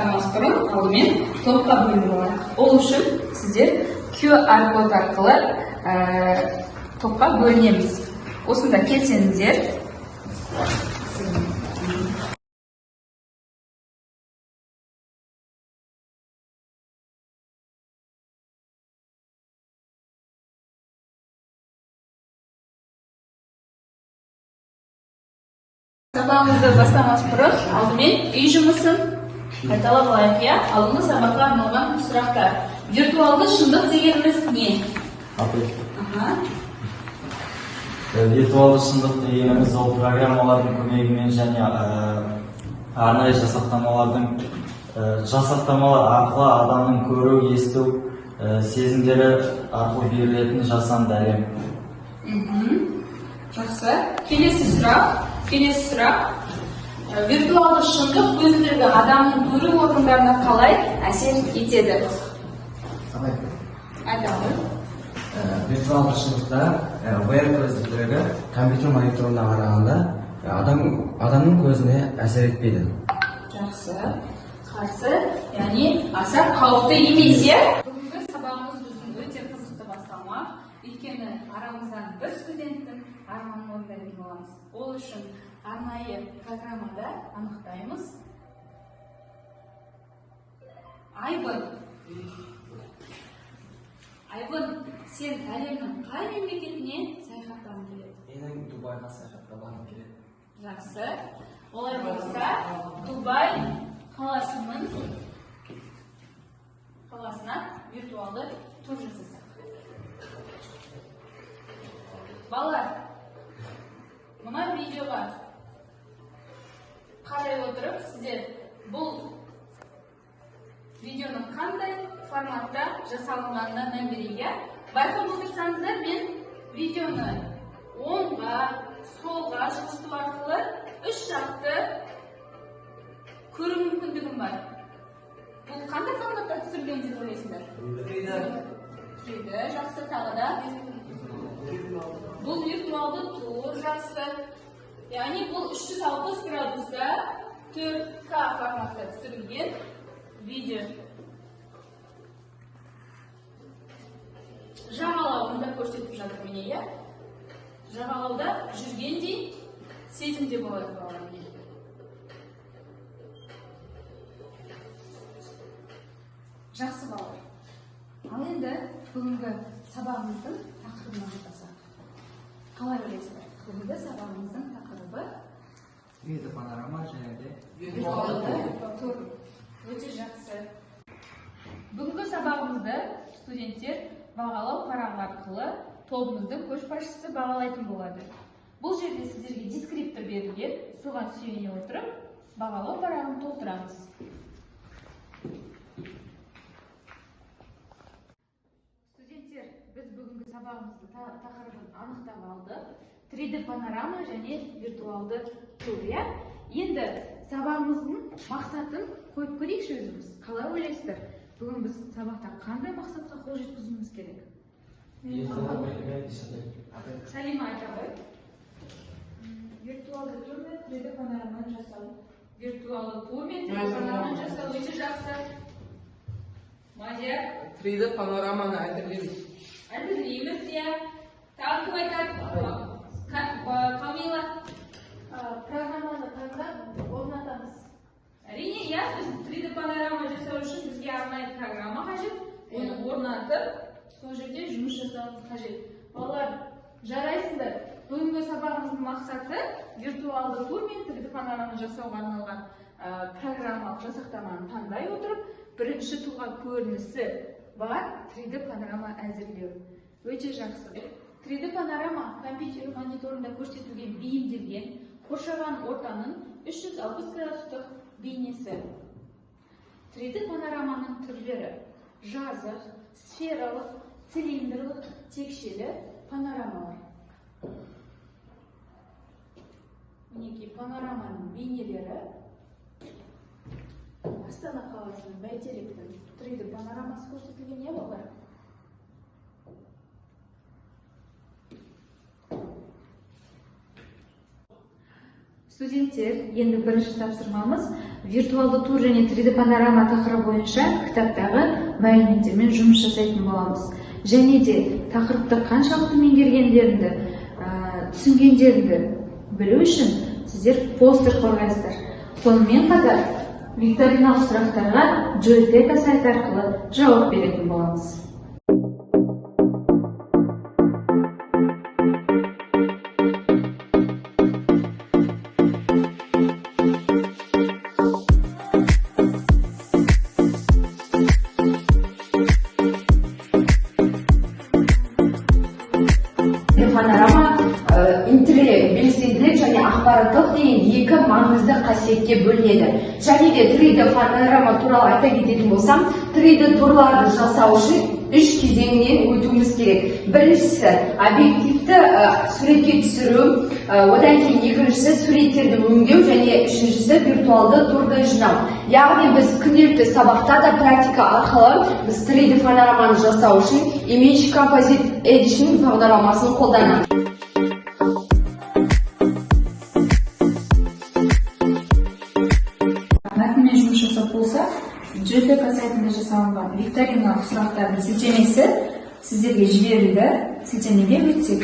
бастамас бұрын алдымен топқа бөлініп алайық. Ол үшін сіздер QR код арқылы топқа бөлінеміз. Осында келсеңіздер. Сабағымызды бастамас бұрын алдымен үй жұмысын қайталап алайық, иә? Алдыңғы сабаққа арналған сұрақтар. Виртуалды шындық дегеніміз не? Виртуалды шындық дегеніміз ол программалардың көмегімен және арнайы жасақтамалар арқылы адамның көру, есту, сезімдері арқылы берілетін жасанды әлем. Жақсы. Келесі сұрақ. Виртуалды шындық көзілдірігі адамның көру органдарына қалай әсер етеді? Айтамын. Виртуалды шындықта VR көзілдірігі компьютер мониторына қарағанда адамның көзіне әсер етпейді. Жақсы. Қарсы, яғни аса қауіпті емес, иә? Бүгінгі сабағымыз біздің өте қызықты басталмақ. Өйткені арамыздан бір студенттің арманын орындайтын боламыз. Ол үшін арнайы программада анықтаймыз. Айбын, сен әлемнің қай мемлекетіне саяхаттағың келеді? Менің Дубайға саяхаттағым келеді. Жақсы. Олай болса, Дубай қаласына виртуалды тур жасасақ. Балалар, мына видеоға қарай отырып, сіздер бұл видеоның қандай форматта жасалынғанына мән берейік. Байқап отырсаңыздар, мен видеоны оңға, солға жылжыту арқылы үш жақты көру мүмкіндігім бар. Бұл қандай форматта түсірілген деп ойлайсыздар? 3D. Жақсы, тағы да. Бұл виртуалды тур, жақсы. Яғни бұл 360 градуста 4К форматта түсірілген видео. Жағалауында көрсетіп жатыр міне, иә? Жағалауда жүргендей сезімде болады балалар. Жақсы балалар. Ал енді бүгінгі сабағымыздың тақырыбына айтасақ. Қалай ойлайсыздар? Бүгінгі сабағымыздың тақырыбы 3D панорама және де виртуалды тур. Өте жақсы. Бүгінгі сабағымызды студенттер бағалау парағы арқылы тобымыздың көшбасшысы бағалайтын болады. Бұл жерде сіздерге дескриптор берілген, соған сүйене отырып, бағалау парағын толтырамыз. Студенттер, біз бүгінгі сабағымызды тақырыбын анықтап алдық. 3D панорама және виртуалды тур. Енді сабағымыздың мақсатын қойып көрейікші өзіміз. Қалай ойлайсыздар? Бүгін біз сабақта қандай мақсатқа қол жеткізуіміз керек? Салима айтады. Виртуалды тур мен 3D панораманы жасау. Виртуалды тур мен 3D панораманы жасау өте жақсы. Мадияр? 3D панораманы әзірлейміз. Әзірлейміз, иә. Тағы кім айтады? Камила? Программаны таңдап орнатамыз. Әрине, иә, біз 3D панорама жасау үшін бізге арнайы программа қажет. Оны орнатып, сол жерде жұмыс жасауымыз қажет. Балалар, жарайсыңдар. Бүгінгі сабағымыздың мақсаты виртуалды тур мен 3D панорама жасауға арналған программалық жасақтаманы таңдай отырып, бірінші тұлға көрінісі бар 3D панорама әзірлеу. Өте жақсы. 3D панорама компьютер мониторында көрсетуге бейімделген қоршаған ортаның 360 градустық бейнесі. 3D панораманың түрлері: жазық, сфералық, цилиндрлық, текшелі панорамалар. Мінекей панораманың бейнелері. Астана қаласының бәйтеректің 3D панорамасы көрсетілген, не балалар? Студенттер, енді бірінші тапсырмамыз виртуалды тур және 3D панорама тақырыбы бойынша кітаптағы мәліметтермен жұмыс жасайтын боламыз. Және де тақырыпты қаншалықты меңгергендеріңді, түсінгендеріңді білу үшін сіздер постер қорғайсыздар. Сонымен қатар викториналық сұрақтарға Joyteka сайты арқылы жауап беретін боламыз. Панорама белсенділік және ақпараттық деген екі маңызды қасиетке бөлінеді. Және де 3D панорама туралы айта кететін болсам, 3D турларды жасау үшін 3 кезеңнен өтуіміз керек. Біріншісі объективті суретке түсіру, одан кейін екіншісі суреттерді өңдеу және үшіншісі виртуалды турды жинау. Яғни біз күнделікті сабақта да практика арқылы біз 3D панораманы жасау үшін Image Composite Edition бағдарламасын қолданамыз. Мәтінмен жұмыс жасап болса, Joyteka сайтында жасалынған викториналық сұрақтардың сілтемесі сіздерге жіберілді. Сілтемеге өтсек.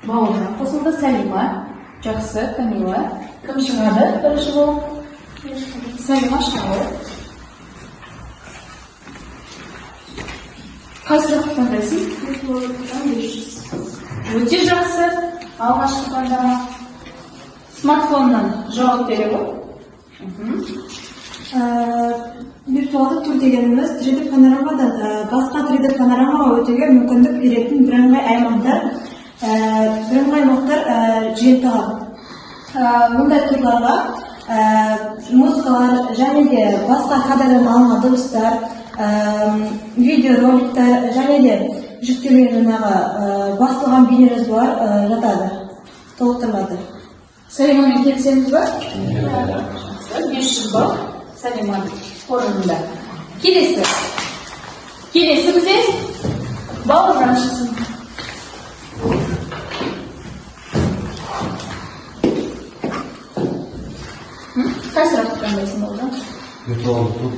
Бауыржан қосылды, Салима, жақсы, Камила. Кім шығады бірінші болып? Салима шығады. Қай сұрақты таңдайсың? Өте жақсы. Алғашқы таңдама. Смартфоннан жауап береді. Виртуалды тур дегеніміз 3D панорамадан басқа 3D панорамаға өтуге мүмкіндік беретін бірыңғай аймақтар жиынтығы. Мұндай турларға музыкалар және де басқа кадрдан алынған дыбыстар, видеороликтер және де жүктелген басылған бейнежазбалар жатады, толықтырылады. Салимамен келісеміз ба? 500 балл Салиманың қоржынында. Келесі бізде Бауыржан шықсын. Қай сұрақты таңдайсың Бауыржан? Виртуалды тур.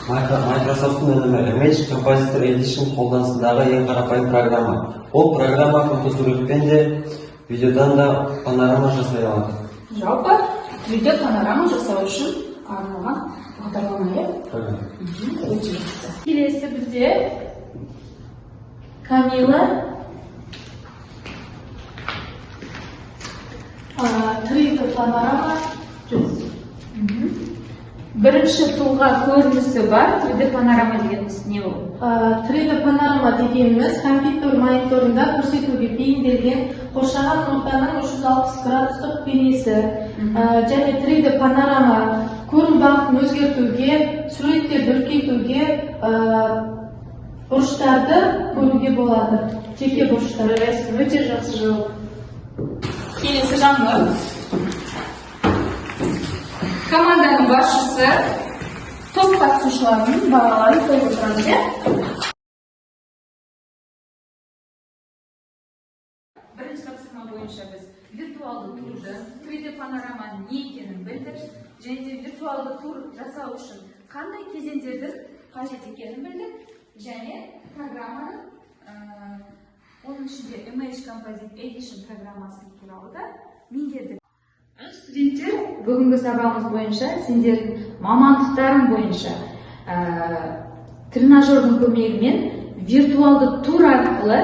Microsoft'un Image Composite Edition қолданысындағы ең қарапайым программа. Ол программа фотосуретпен де, видеодан да панорама жасай алады. Жалпы 3D панорама жасау үшін арналған бағдарлама, иә? Өте жақсы. Келесі бізде Камила. 3D панорама Бірінші тұлға көрінісі бар, 3D панорама дегеніміз не ол? 3D панорама дегеніміз компьютер мониторында көрсетуге бейімделген қоршаған ортаның 360 градустық бейнесі. Және 3D панорама көріну бағытын өзгертуге, суреттерді үлкейтуге, бұрыштарды көруге болады. Жеке бұрыштары. Өте жақсы жауап. Келесі Жаңыл. Команданың басшысы топ қатысушыларының бағаларын қойып отырамыз, иә? Бірінші тапсырма бойынша біз виртуалды турды, 3D панораманың не екенін білдік, және де виртуалды тур жасау үшін қандай кезеңдердің қажет екенін білдік, және программаның оның ішінде Image Composite Edition программасы туралы да меңгердік. Студенттер, бүгінгі сабағымыз бойынша сендердің мамандықтарың бойынша тренажердің көмегімен виртуалды тур арқылы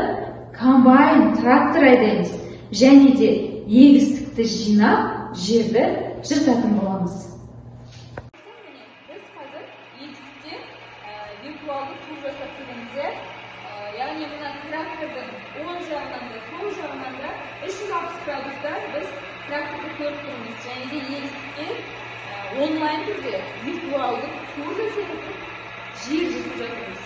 комбайн, трактор айдаймыз және де егістікті жинап, жерді жыртатын боламыз. Біз қазір егістікте виртуалды тур жасап келеміз. Яғни мына трактордың оң жағынан да сол жағынан да 360 градуста біз тракторды көріп тұрмыз. Және де егістікте онлайн түрде виртуалды тур жасап жер жыртып жатырмыз.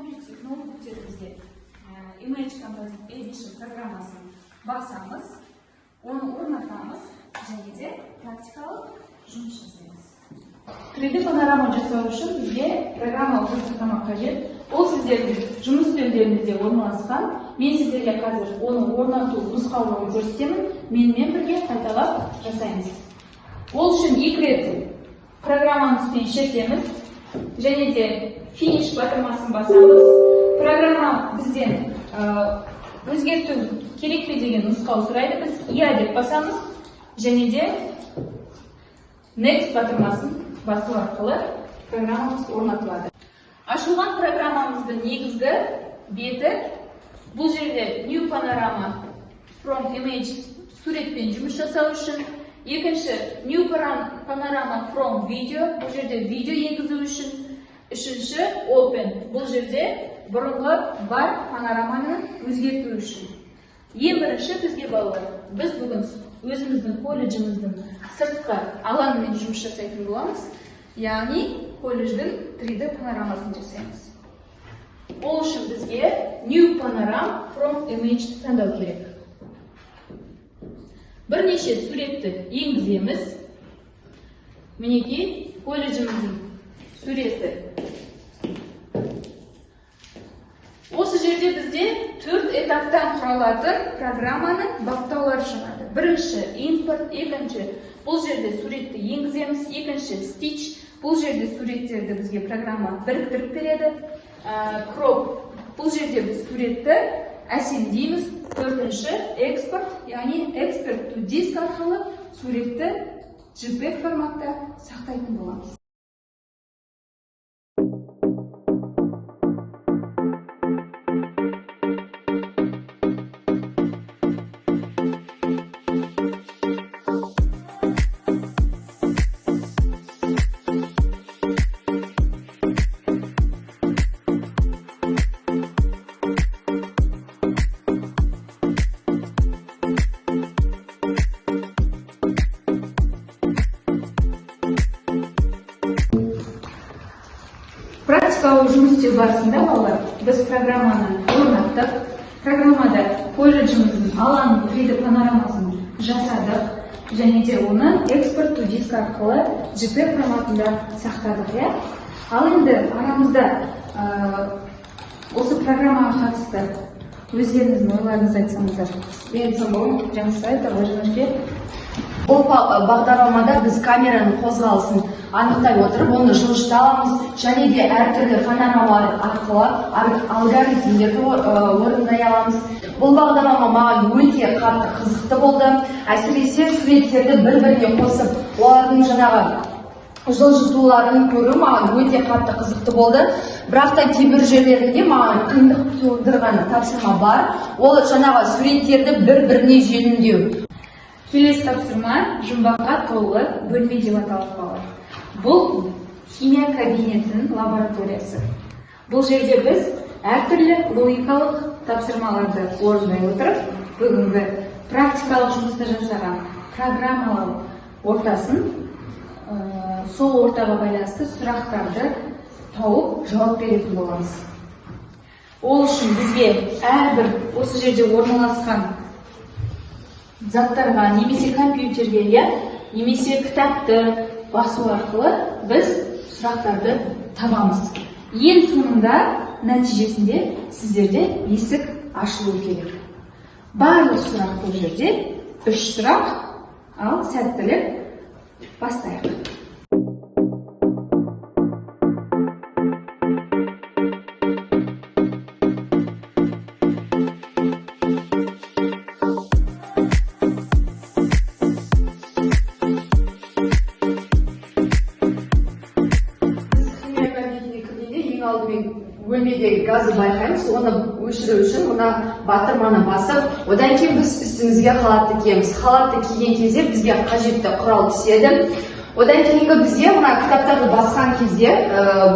ноутбуктерімізде Image Composite Edition программасын басамыз, оны орнатамыз және де практикалық жұмыс жасаймыз. 3D панорама жасау үшін бізге программалық жабдықтама қажет. Ол сіздердің жұмыс үстелдеріңізде орналасқан. Мен сіздерге қазір оны орнату нұсқаулығын көрсетемін. Менімен бірге қайталап жасаймыз. Ол үшін 2 рет программаның үстінен шертеміз және де финиш батырмасын басамыз. Программа бізден өзгерту керек пе деген нұсқау сұрайды. Біз иә деп басамыз және де next батырмасын басу арқылы программамыз орнатылады. Ашылған программамыздың негізгі беті бұл жерде New Panorama from Image суретпен жұмыс жасау үшін. Екінші New Panorama from Video, бұл жерде видео енгізу үшін. Үшінші Open, бұл жерде бұрынғы бар панораманы өзгерту үшін. Ең бірінші бізге балалар, біз бүгін өзіміздің колледжіміздің сыртқы алаңымен жұмыс жасайтын боламыз. Яғни колледждің 3D панорамасын жасаймыз. Ол үшін бізге New Panorama from Image таңдау керек. Бірнеше суретті енгіземіз. Мінекей колледжіміздің суреті. Осы жерде бізде 4 этаптан құралатын программаның баптаулары шығады. Бірінші import, екінші бұл жерде суретті енгіземіз, екінші stitch, бұл жерде суреттерді бізге программа біріктіріп береді. Crop, бұл жерде біз суретті әсемдейміз. Төртінші export, яғни export to disk арқылы суретті JPEG форматта сақтайтын боламыз. Практикалық жұмыс істеу барысында балалар, біз программаны орнаттық. Программада колледжіміздің алаңның 3D панорамасын жасадық және де оны экспорт to disk арқылы JPEG форматында сақтадық. Ал енді арамызда осы программаға қатысты өздеріңіздің ойларыңызды айтсаңыздар. Мен Самбол. Жақсы, Жөнішке. Бұл бағдарламада біз камераның қозғалысын анықтай отырып, оны жылжыта аламыз және де әртүрлі панорамалар арқылы алгоритмдерді орындай аламыз. Бұл бағдарлама маған өте қатты қызықты болды. Әсіресе суреттерді бір-біріне қосып, олардың жаңағы жылжытуларын көру маған өте қатты қызықты болды. Бірақ та кейбір жерлерінде маған қиындық тудырған тапсырма бар. Ол жаңағы суреттерді бір-біріне желімдеу. Келесі тапсырма жұмбаққа толы бөлме деп аталып қалады. Бұл химия кабинетінің лабораториясы. Бұл жерде біз әртүрлі логикалық тапсырмаларды орындай отырып, бүгінгі практикалық жұмыста жасаған программалау ортасын, сол ортаға байланысты сұрақтарды тауып жауап беретін боламыз. Ол үшін бізге әрбір осы жерде орналасқан заттарға, немесе компьютерге, немесе кітапты басу арқылы біз сұрақтарды табамыз. Ең соңында нәтижесінде сіздерде есік ашылу керек. Барлық сұрақ бұл жерде 3 сұрақ, ал сәттілік бастайық. Бөлмедегі газы байқаймыз, оны өшіру үшін мына батырманы басып, одан кейін біз үстімізге халатты киеміз. Халатты киген кезде бізге қажетті құрал түседі. Одан кейінгі бізде мына кітаптарды басқан кезде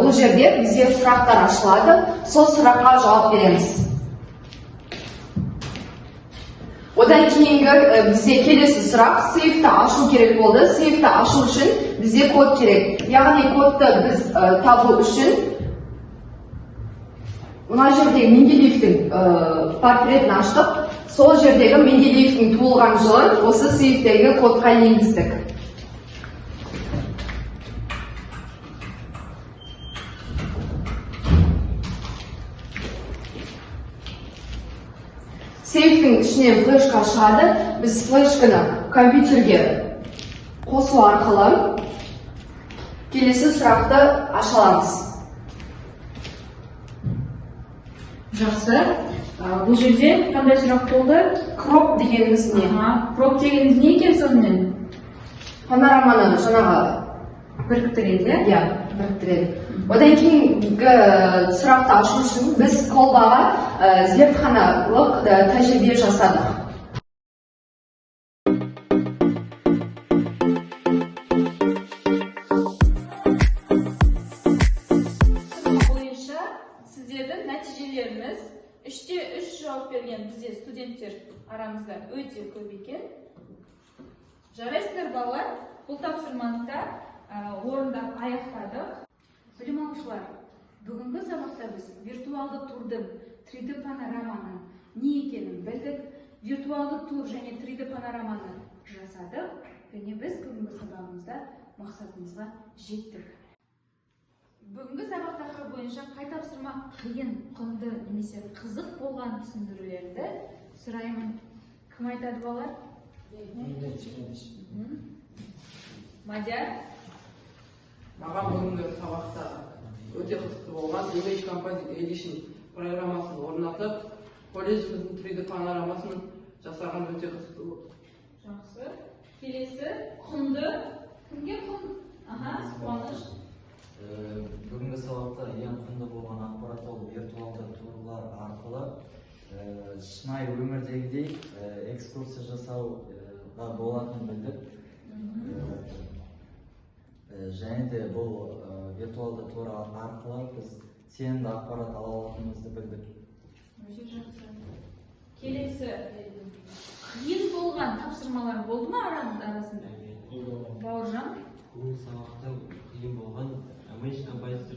бұл жерде бізге сұрақтар ашылады. Сол сұраққа жауап береміз. Одан кейінгі бізде келесі сұрақ, сейфті ашу керек болды. Сейфті ашу үшін бізде код керек. Яғни кодты біз табу үшін Мына жердегі Менделеевтің портретін аштық. Сол жердегі Менделеевтің туылған жылын осы свифттегі кодқа енгіздік. Сейфтің ішінен флешка шығады. Біз флешканы компьютерге қосу арқылы келесі сұрақты аша аламыз. Жақсы. Бұл жерде қандай сұрақ болды? Кроп дегеніміз не? Кроп дегеніміз не екен сонымен? Панораманы жаңағы Біріктіреді. иә, біріктіреді. Одан кейінгі сұрақты ашу үшін біз колбаға зертханалық тәжірибе жасадық. Бойынша сіздердің нәтижелеріңіз 3-те 3 жауап берген бізде студенттер арамызда өте көп екен. Жарайсыздар балалар, бұл тапсырманы да орындап аяқтадық. Білім алушылар, бүгінгі сабақта біз виртуалды турдың 3D панораманың не екенін білдік. Виртуалды тур және 3D панораманы жасадық. Және біз бүгінгі сабағымызда мақсатымызға жеттік. Бүгінгі сабақ тақырыбы бойынша қай тапсырма қиын, құнды немесе қызық болған түсіндірулерді сұраймын. Кім айтады балалар? Мадияр? Маған бүгінгі сабақта өте қызықты болған Image Composite Edition программасын орнатып, колледжіміздің 3D панорамасын жасаған өте қызықты болды. Жақсы. Келесі құнды. Кімге құнды? Қуаныш. Бүгінгі сабақта ең құнды болған ақпарат ол виртуалды турлар арқылы шынайы өмірдегідей экскурсия жасауға болатынын білдік. Және де бұл виртуалды тур арқылы біз сенімді ақпарат ала алатынымызды білдік. Өте жақсы. Келесі қиын болған тапсырмалар болды ма арасында? Бауыржан? Бүгінгі сабақта қиын болған Image Composite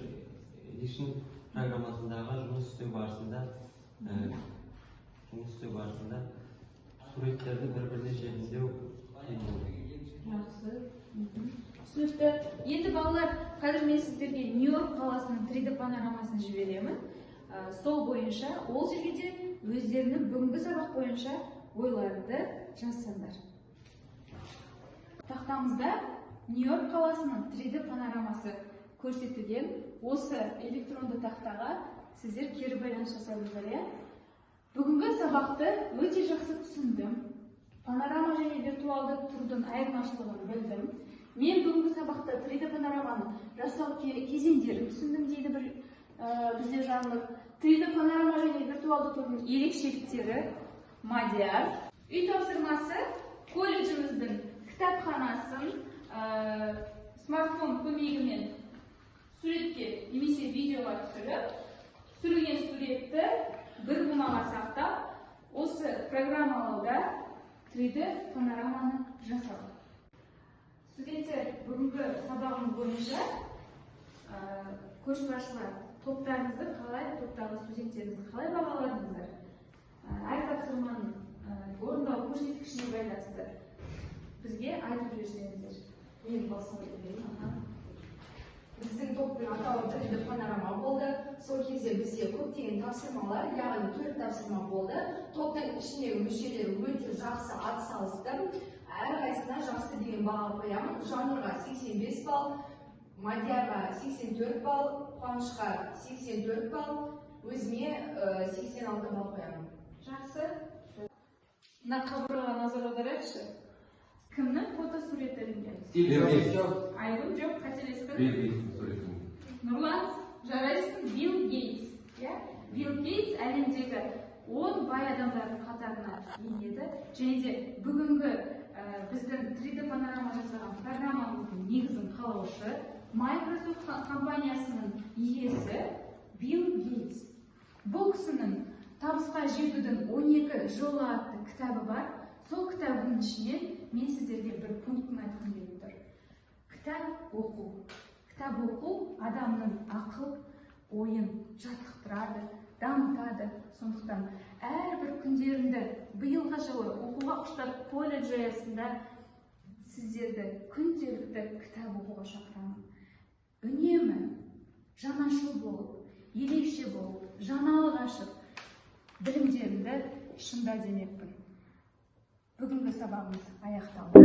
Edition программасындағы жұмыс істеу барысында суреттерді бір-біріне желімдеу қиын болды. Жақсы. Түсінікті. Енді балалар, қазір мен сіздерге Нью-Йорк қаласының 3D панорамасын жіберемін. Сол бойынша, ол жерге де өздерінің бүгінгі сабақ бойынша ойларыңды жазсаңдар. Тақтамызда Нью-Йорк қаласының 3D панорамасы көрсетілген. Осы электронды тақтаға сіздер кері байланыс жасадыңыздар, иә? Бүгінгі сабақты өте жақсы түсіндім. Панорама және виртуалды турдың айырмашылығын білдім. Мен бүгінгі сабақта 3D панораманы жасау кезеңдерін түсіндім дейді бізде жанлық. 3D панорама және виртуалды турдың ерекшеліктері Мадияр. Үй тапсырмасы колледжіміздің кітапханасын смартфон көмегімен суретке немесе видеоға түсіріп, түсірілген суретті бір бумаға сақтап, осы программалауда 3D панораманы жасау. Студенттер, бүгінгі сабағымыз бойынша көшбасшылар топтарыңызды қалай, топтағы студенттеріңізді қалай бағаладыңыздар? Әр тапсырманың орындау көрсеткішіне байланысты бізге айтып жіберсеңіздер. Мен басымды берейін. Біздің топтың атауы 3D панорама болды. Сол кезде бізде көптеген тапсырмалар, яғни 4 тапсырма болды. Топтың ішіндегі мүшелері өте жақсы атсалысты. Әрқайсысына жақсы деген баға қоямын. Жанрға 85 балл, Мадиярға 84 балл, Қуанышқа 84 балл, өзіме 86 балл қоямын. Жақсы. Мына қабырғаға назар аударайықшы. Кімнің фотосуреті ілінген? Айгүл жоқ, қателестім. Нұрлан, жарайсың, Билл Гейтс. Билл Гейтс әлемдегі 10 бай адамдардың қатарына енеді. Және де бүгінгі біздің 3D панорама жасаған программамыздың негізін қалаушы Microsoft компаниясының иесі Билл Гейтс. Бұл кісінің табысқа жетудің 12 жолы атты кітабы бар. Сол кітабының ішінен мен сіздерге бір пунктін айтқым келіп тұр. Кітап оқу адамның ақыл ойын жаттықтырады, дамытады. Сондықтан әрбір күндерінде биылғы жылы оқуға құштар колледж аясында сіздерді күнделікті кітап оқуға шақырамын. Үнемі жаңашыл болып, ерекше болып, жаңалық ашып, білімдеріңді шыңда демекпін. Бүгінгі сабағымыз аяқталды.